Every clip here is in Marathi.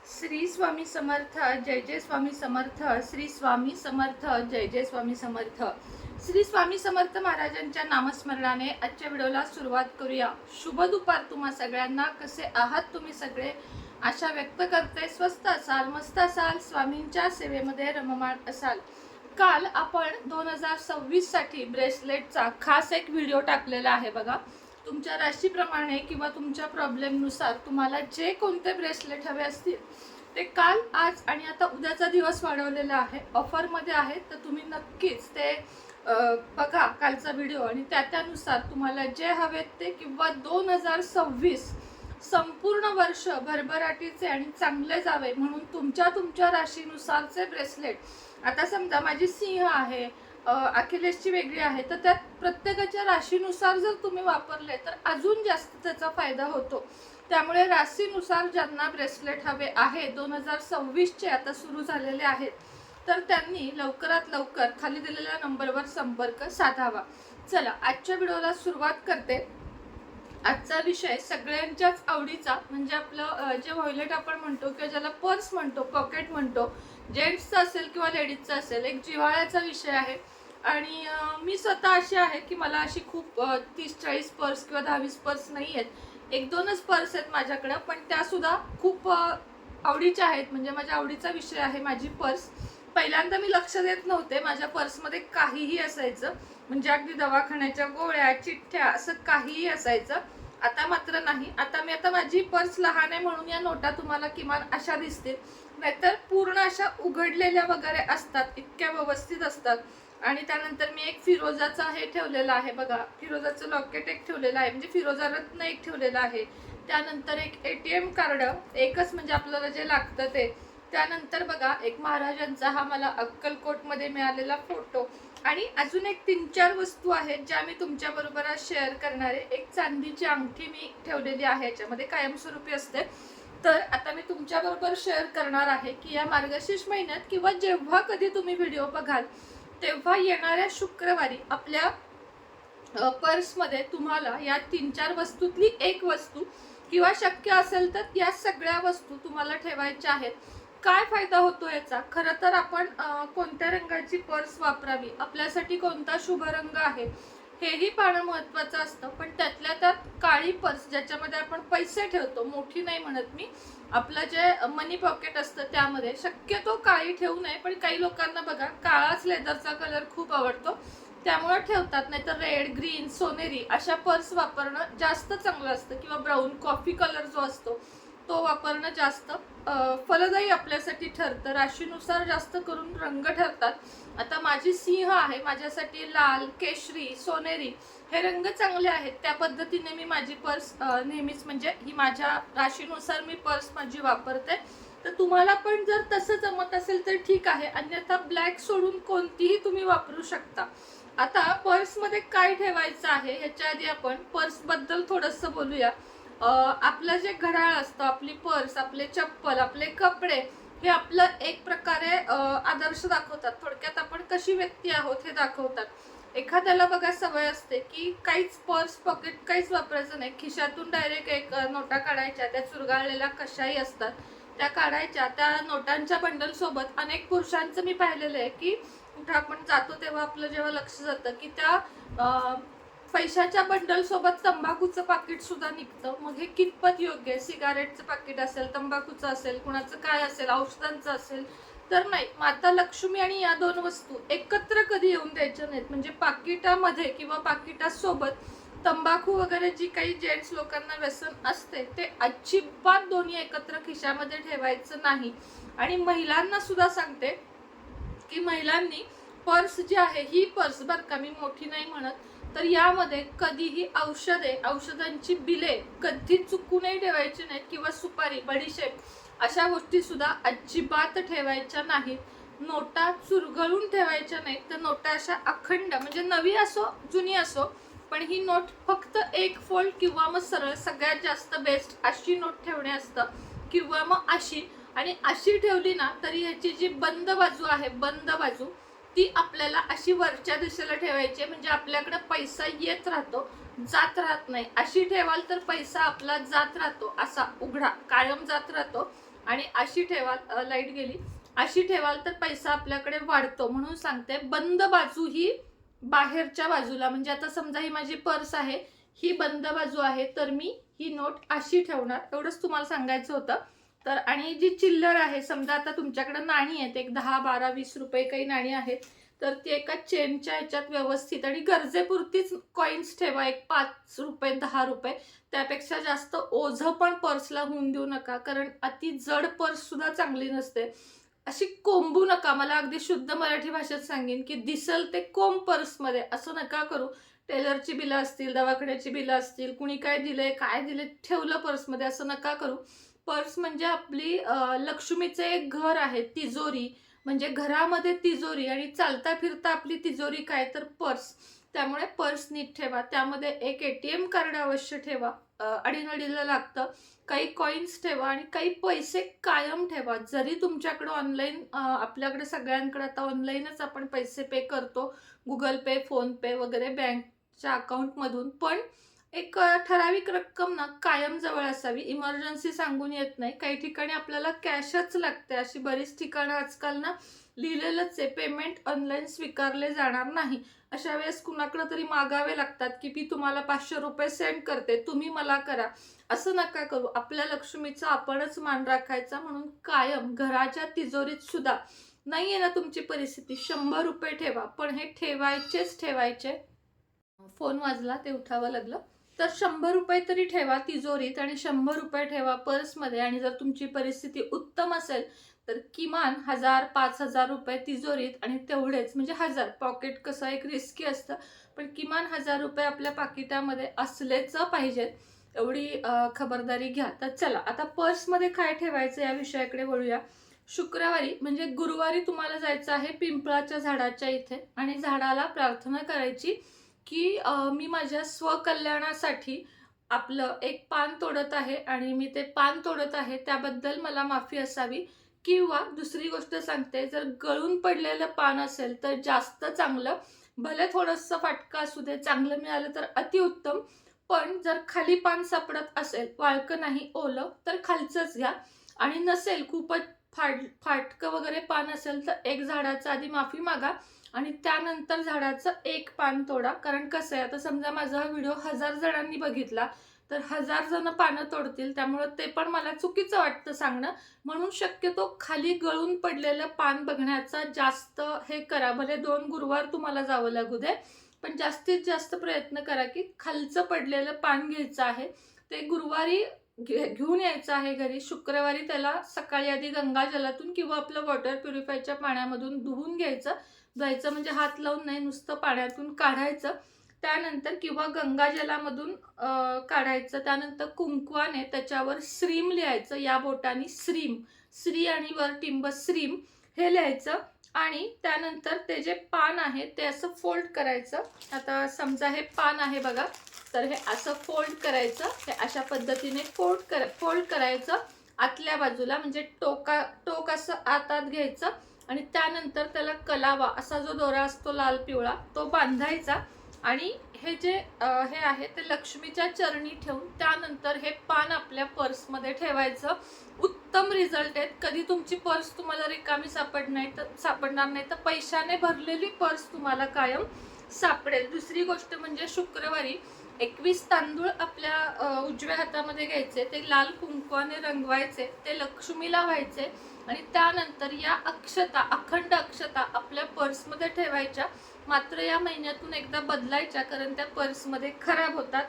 श्री स्वामी समर्थ जय जय स्वामी समर्थ श्री स्वामी समर्थ जय जय स्वामी समर्थ श्री स्वामी समर्थ महाराजांच्या नामस्मरणाने आजच्या व्हिडिओला सुरुवात करूया। शुभ दुपार तुम्हा सगळ्यांना। कसे आहात तुम्ही सगळे? आशा व्यक्त करते स्वस्त असाल, मस्त असाल, स्वामींच्या सेवेमध्ये रममाण असाल। काल आपण 2026 साठी ब्रेसलेटचा खास एक व्हिडिओ टाकलेला आहे बघा। तुमच्या राशीप्रमाणे किंवा तुमच्या प्रॉब्लेमनुसार तुम्हाला जे कोणते ब्रेसलेट हवे असतील ते काल, आज आणि आता उद्याचा दिवस वाढवलेला आहे, ऑफरमध्ये आहे। तर तुम्ही नक्कीच ते बघा कालचा व्हिडिओ आणि त्यानुसार तुम्हाला जे हवेत ते, किंवा 2026 संपूर्ण वर्ष भरभराटीचे आणि चांगले जावे म्हणून तुमच्या राशीनुसारचे ब्रेसलेट। आता समजा माझी सिंह आहे, अखिलेशची वेगळी आहे, तर त्यात प्रत्येकाच्या राशीनुसार जर तुम्ही वापरले तर अजून जास्त त्याचा फायदा होतो। त्यामुळे राशीनुसार ज्यांना ब्रेसलेट हवे आहे 2026 चे आता सुरू झालेले आहेत, तर त्यांनी लवकरात लवकर खाली दिलेल्या नंबरवर संपर्क साधावा। चला आजच्या व्हिडिओला सुरुवात करते। आजचा विषय सगळ्यांच्याच आवडीचा, म्हणजे आपलं जे वॉलेट आपण म्हणतो किंवा ज्याला पर्स म्हणतो, पॉकेट म्हणतो, जेंट्सचा असेल किंवा लेडीजचा असेल, एक जिव्हाळ्याचा विषय आहे। आणि मी स्वतः अशी आहे की मला अशी खूप 30-40 पर्स किंवा 10-20 पर्स नाही आहेत, 1-2च पर्स आहेत माझ्याकडे, पण त्या सुद्धा खूप आवडीच्या आहेत। म्हणजे माझ्या आवडीचा विषय आहे माझी पर्स। पहिल्यांदा मी लक्ष देत नव्हते, माझ्या पर्समध्ये काहीही असायचं, म्हणजे अगदी दवाखान्याच्या गोळ्या, चिठ्ठ्या, असं काहीही असायचं। आता मात्र नाही। आता माझी पर्स लहान आहे म्हणून या नोटा तुम्हाला किमान अशा दिसतील, नाहीतर पूर्ण अशा उघडलेल्या वगैरे असतात, इतक्या व्यवस्थित असतात। आणि त्यानंतर मी एक फिरोजाचा हे ठेवलेला आहे बघा, फिरोजाचं लॉकेट एक ठेवलेलं आहे, म्हणजे फिरोजा रत्न एक ठेवलेला आहे। त्यानंतर एक ATM कार्ड एकच, म्हणजे आपल्याला जे लागतं ते। त्यानंतर बघा एक महाराजांचा हा मला अक्कलकोटमध्ये मिळालेला फोटो, आणि अजून एक 3-4 वस्तू आहेत ज्या मी तुमच्या बरोबर आज शेअर करणार आहे। एक चांदीची अंगठी मी ठेवलेली आहे, याच्यामध्ये कायमस्वरूपी असते। तर आता मी तुमच्या बरोबर शेअर करणार आहे की या मार्गशीर्ष महिन्यात किंवा जेव्हा कधी तुम्ही व्हिडिओ बघाल तेव्हा येणाऱ्या शुक्रवारी आपल्या पर्समध्ये तुम्हाला या 3-4 वस्तूतली एक वस्तू, किंवा शक्य असेल तर या सगळ्या वस्तू तुम्हाला ठेवायच्या आहेत। काय फायदा होतो याचा? खरं तर आपण कोणत्या रंगाची पर्स वापरावी, आपल्यासाठी कोणता शुभ रंग आहे हेही पाहणं महत्त्वाचं असतं। पण त्यातल्या त्यात काळी पर्स, ज्याच्यामध्ये आपण पैसे ठेवतो, मोठी नाही म्हणत मी, आपलं जे मनी पॉकेट असतं त्यामध्ये शक्यतो काळी ठेवू नये। पण काही लोकांना बघा काळाच लेदरचा कलर खूप आवडतो, त्यामुळे ठेवतात, नाही तर रेड, ग्रीन, सोनेरी अशा पर्स वापरणं जास्त चांगलं असतं, किंवा ब्राऊन कॉफी कलर जो असतो तो वापरणं जास्त फलदायी आपल्यासाठी ठरतं। राशीनुसार जास्त करून रंग ठरतात। आता माझी सिंह आहे, माझ्यासाठी लाल, केशरी, सोनेरी हे रंग चांगले आहेत। त्या पद्धतीने मी माझी पर्स नेहमीच, म्हणजे ही माझ्या राशीनुसार मी पर्स माझी वापरते। तर तुम्हाला पण जर तसं जमत असेल तर ठीक आहे, अन्यथा ब्लॅक सोडून कोणतीही तुम्ही वापरू शकता। आता पर्समध्ये काय ठेवायचं आहे ह्याच्या आधी आपण पर्सबद्दल थोडंसं बोलूया। आपलं जे घड्याळ असतं, आपली पर्स, आपले चप्पल, आपले कपडे हे आपलं एक प्रकारे आदर्श दाखवतात। थोडक्यात आपण कशी व्यक्ती आहोत हे दाखवतात। एखाद्याला बघा सवय असते की काहीच पर्स, पॉकेट काहीच वापरायचं नाही, खिशातून डायरेक्ट एक नोटा काढायच्या, त्या चुरगाळलेल्या कशाही असतात त्या काढायच्या। त्या नोटांच्या बंडल सोबत अनेक पुरुषांचं मी पाहिलेलं आहे की कुठं आपण जातो तेव्हा आपलं जेव्हा लक्ष जातं की त्या पैशाच्या बंडल सोबत तंबाखूचं पाकिट सुद्धा निघतं। मग हे कितपत योग्य आहे? सिगारेटचं पाकिट असेल, तंबाखूचं असेल, कुणाचं काय असेल, औषधांचं असेल, तर नाही। माता लक्ष्मी आणि या 2 वस्तू एकत्र कधी येऊन द्यायच्या नाहीत। म्हणजे पाकिटामध्ये किंवा पाकिटासोबत तंबाखू वगैरे जी काही जेंट्स लोकांना व्यसन असते ते अजिबात दोन्ही एकत्र खिशामध्ये ठेवायचं नाही। आणि महिलांना सुद्धा सांगते की महिलांनी पर्स जी आहे, ही पर्स बरं का, मी मोठी नाही म्हणत, तर यामध्ये कधीही औषधांची बिले कधी चुकूनही ठेवायची नाहीत, किंवा सुपारी, बडीशेप अशा गोष्टी सुद्धा अजिबात ठेवायच्या नाहीत। नोटा चुरगळून ठेवायच्या नाहीत, तर नोटा अशा अखंड, म्हणजे नवी असो जुनी असो, पण ही नोट फक्त एक फोल्ड किंवा मग सरळ, सगळ्यात जास्त बेस्ट अशी नोट ठेवणे असतं, किंवा मग अशी। आणि अशी ठेवली ना तरी ह्याची जी बंद बाजू आहे, बंद बाजू, ती आपल्याला अशी वरच्या दिशेला ठेवायची, म्हणजे आपल्याकडे पैसा येत राहतो, जात राहत नाही। अशी ठेवाल तर पैसा आपला जात राहतो, असा उघडा कायम जात राहतो। आणि अशी ठेवाल, लाईट गेली, अशी ठेवाल तर पैसा आपल्याकडे वाढतो. म्हणून सांगते, बंद बाजू ही बाहेरच्या बाजूला, म्हणजे आता समजा ही माझी पर्स आहे, ही बंद बाजू आहे, तर मी ही नोट अशी ठेवणार. एवढंच तुम्हाला सांगायचं होतं. तर आणि जी चिल्लर आहे, समजा आता तुमच्याकडे नाणी आहेत, एक 10, 12, 20 रुपये काही नाणी आहेत, तर ती एका चेनच्या ह्याच्यात व्यवस्थित आणि गरजेपुरतीच कॉईन्स ठेवा. एक 5 रुपये, 10 रुपये, त्यापेक्षा जास्त ओझं पण पर्सला होऊन देऊ नका, कारण अति जड पर्स सुद्धा चांगली नसते. अशी कोंबू नका. मला अगदी शुद्ध मराठी भाषेत सांगेन की दिसल ते कोंब पर्समध्ये, असं नका करू. टेलरची बिलं असतील, दवाखान्याची बिलं असतील, कुणी काय दिलंय, काय दिलंय ठेवलं पर्समध्ये, असं नका करू. पर्स म्हणजे आपली लक्ष्मीचं एक घर आहे, तिजोरी. म्हणजे घरामध्ये तिजोरी, आणि चालता फिरता आपली तिजोरी काय, तर पर्स. त्यामुळे पर्स नीट ठेवा. त्यामध्ये एक ATM कार्ड अवश्य ठेवा, अडीनडीला लागतं. काही कॉईन्स ठेवा आणि काही पैसे कायम ठेवा. जरी तुमच्याकडे ऑनलाईन, आपल्याकडे सगळ्यांकडे आता ऑनलाईनच आपण पैसे पे करतो, गुगल पे, फोन पे वगैरे बँकच्या अकाउंटमधून, पण एक ठराविक रक्कम ना कायम जवळ असावी. इमर्जन्सी सांगून येत नाही. काही ठिकाणी आपल्याला कॅशच लागते, अशी बरीच ठिकाणं आजकाल ना लिहिलेलंच आहे, पेमेंट ऑनलाईन स्वीकारले जाणार नाही. अशा वेळेस कुणाकडे तरी मागावे लागतात की मी तुम्हाला 500 रुपये सेंड करते, तुम्ही मला करा. असं नका करू. आपल्या लक्ष्मीचा आपणच मान राखायचा. म्हणून कायम घराच्या तिजोरीत सुद्धा, नाही आहे ना तुमची परिस्थिती, 100 रुपये ठेवा, पण हे ठेवायचेच ठेवायचे. फोन वाजला, ते उठावं लागलं. तर 100 रुपये तरी ठेवा तिजोरीत, आणि 100 रुपये ठेवा पर्समध्ये. आणि जर तुमची परिस्थिती उत्तम असेल तर किमान 1000, 5000 रुपये तिजोरीत, आणि तेवढेच म्हणजे 1000. पॉकेट कसं एक रिस्की असतं, पण किमान 1000 रुपये आपल्या पाकिटामध्ये असलेच पाहिजेत. एवढी खबरदारी घ्या. तर चला आता पर्समध्ये काय ठेवायचं या विषयाकडे वळूया. शुक्रवारी म्हणजे गुरुवारी तुम्हाला जायचं आहे पिंपळाच्या झाडाच्या इथे, आणि झाडाला प्रार्थना करायची की मी माझ्या स्वकल्याणासाठी आपलं एक पान तोडत आहे, आणि मी ते पान तोडत आहे त्याबद्दल मला माफी असावी. किंवा दुसरी गोष्ट सांगते, जर गळून पडलेलं पान असेल तर जास्त चांगलं, भले थोडंसं फाटका असू दे, चांगलं मिळालं तर अतिउत्तम. पण जर खाली पान सापडत असेल, वाळकं नाही ओलं, तर खालचंच घ्या. आणि नसेल, खूपच फाटकं वगैरे पान असेल तर एक झाडाचा आधी माफी मागा, आणि त्यानंतर झाडाचं एक पान तोडा. कारण कसं आहे, आता समजा माझा हा व्हिडिओ 1000 जणांनी बघितला तर 1000 जण पानं तोडतील, त्यामुळं ते पण मला चुकीचं वाटतं सांगणं. म्हणून शक्यतो खाली गळून पडलेलं पान बघण्याचा जास्त हे करा. भले 2 गुरुवार तुम्हाला जावं लागू दे, पण जास्तीत जास्त प्रयत्न करा की खालचं पडलेलं पान घ्यायचं आहे, ते गुरुवारी घेऊन यायचं आहे घरी. शुक्रवारी त्याला सकाळी आधी गंगाजलातून किंवा आपलं वॉटर प्युरिफायच्या पाण्यामधून धुवून घ्यायचं. धुवायचं म्हणजे हात लावून नाही, नुसतं पाण्यातून काढायचं. त्यानंतर किंवा गंगाजलामधून काढायचं. त्यानंतर कुंकवाने त्याच्यावर श्रीम लिहायचं, या बोटाने श्रीम, श्री आणि वर टिंब श्रीम हे लिहायचं. आणि त्यानंतर ते जे पान आहे ते असं फोल्ड करायचं. आता समजा हे पान आहे बघा, तर हे असं फोल्ड करायचं. हे अशा पद्धतीने फोल्ड करायचं आतल्या बाजूला, म्हणजे टोक असं आतात घ्यायचं. आणि त्यानंतर त्याला कलावा असा जो दोरा असतो लाल पिवळा, तो बांधायचा. आणि हे जे हे आहे ते लक्ष्मीच्या चरणी ठेवून त्यानंतर हे पान आपल्या पर्समध्ये ठेवायचं. उत्तम रिझल्ट आहेत. कधी तुमची पर्स तुम्हाला रिकामी सापडणार नाही, तर पैशाने भरलेली पर्स तुम्हाला कायम सापडेल. दुसरी गोष्ट म्हणजे शुक्रवारी 21 तांदूळ आपल्या उजव्या हातामध्ये घ्यायचे, ते लाल कुंकवाने रंगवायचे, ते लक्ष्मीला व्हायचे. आणि त्यानंतर या अक्षता, अखंड अक्षता आपल्या पर्समध्ये ठेवायच्या. मात्र या महिन्यातून एकदा बदलायच्या, कारण त्या पर्समध्ये खराब होतात.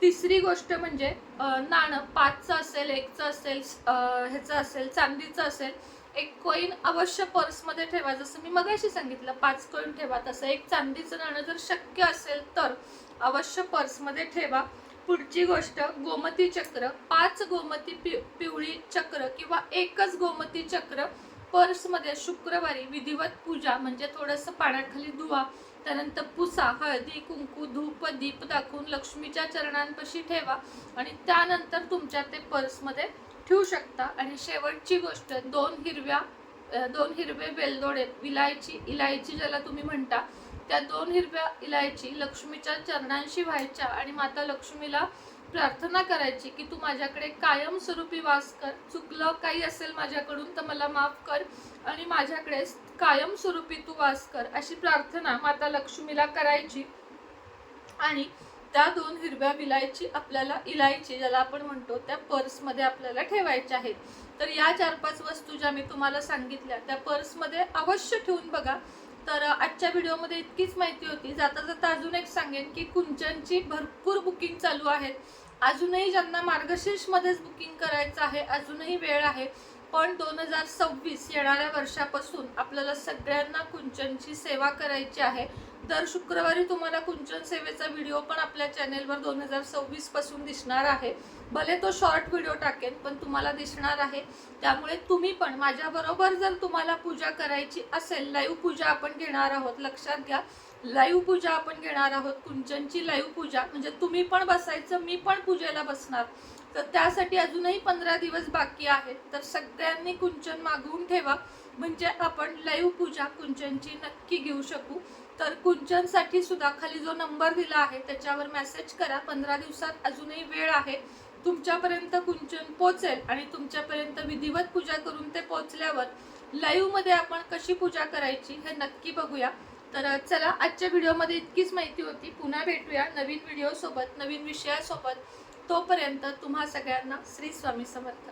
तिसरी गोष्ट म्हणजे नाणं 5चं असेल, 1चं असेल, ह्याचं असेल, चांदीचं असेल, एक कॉईन अवश्य पर्समध्ये ठेवा. जसं मी मगाशी सांगितलं 5 कॉईन ठेवा, तसं एक चांदीचं नाणं जर शक्य असेल तर अवश्य पर्समध्ये ठेवा. पुढची गोष्ट, गोमती चक्र, 5 गोमती पिवळी चक्र किंवा एकच गोमती चक्र पर्समध्ये शुक्रवारी विधिवत पूजा, म्हणजे थोडंसं पाण्याखाली धुवा, त्यानंतर पुसा, हळदी कुंकू धूप दीप दाखवून लक्ष्मीच्या चरणांपाशी ठेवा. आणि त्यानंतर तुमच्या ते पर्समध्ये ठेवू शकता. आणि शेवटची गोष्ट, 2 हिरवे वेलदोडे, इलायची ज्याला तुम्ही म्हणता, त्या 2 हिरव्या इलायची लक्ष्मीच्या चरणांशी व्हायच्या आणि माता लक्ष्मीला प्रार्थना करायची की तू माझ्याकडे कायमस्वरूपी वास कर, चुकलं काही असेल माझ्याकडून तर मला माफ कर आणि माझ्याकडे कायमस्वरूपी तू वास कर, अशी प्रार्थना माता लक्ष्मीला करायची. आणि त्या 2 हिरव्या इलायची ज्याला आपण म्हणतो त्या पर्समध्ये आपल्याला ठेवायच्या आहेत. तर या 4-5 वस्तू ज्या मी तुम्हाला सांगितल्या त्या पर्समध्ये अवश्य ठेवून बघा. तर आजच्या व्हिडिओमध्ये इतकीच माहिती होती. जाता जाता अजून एक सांगेन की कुंचनची भरपूर बुकिंग चालू आहेत. अजूनही ज्यांना मार्गशीर्षमध्येच बुकिंग करायचं आहे अजूनही वेळ आहे. पण 2026 येणाऱ्या वर्षापासून आपल्याला सगळ्यांना कुंचनची सेवा करायची आहे. दर शुक्रवारी तुम्हाला कुंचन सेवेचा व्हिडिओ पण आपल्या चॅनेलवर 2026 पासून दिसणार आहे. भले तो शॉर्ट व्हिडिओ टाकेन पण तुम्हाला दिसणार आहे. त्यामुळे तुम्ही पण माझ्याबरोबर जर तुम्हाला पूजा करायची असेल, लाईव्ह पूजा आपण घेणार आहोत, लक्षात घ्या, लाईव्ह पूजा आपण घेणार आहोत. कुंचनची लाईव्ह पूजा म्हणजे तुम्ही पण बसायचं, मी पण पूजेला बसणार. तर त्यासाठी अजूनही 15 दिवस बाकी आहेत. तर सगळ्यांनी कुंचन मागवून ठेवा म्हणजे आपण लाईव्ह पूजा कुंचनची नक्की घेऊ शकू. तर कुंचनसाठी सुद्धा खाली जो नंबर दिला आहे त्याच्यावर मेसेज करा. 15 दिवसात अजूनही वेळ आहे. तुमच्यापर्यंत कुंचन पोचेल आणि तुमच्यापर्यंत विधिवत पूजा करून ते पोचल्यावर लाईव्ह मध्ये आपण कशी पूजा करायची हे नक्की बघूया. तर चला, आजच्या व्हिडिओमध्ये इतकीच माहिती होती. पुन्हा भेटूया नवीन व्हिडिओ सोबत, नवीन विषयासोबत. तोपर्यंत तुम्हा सगळ्यांना श्री स्वामी समर्थ.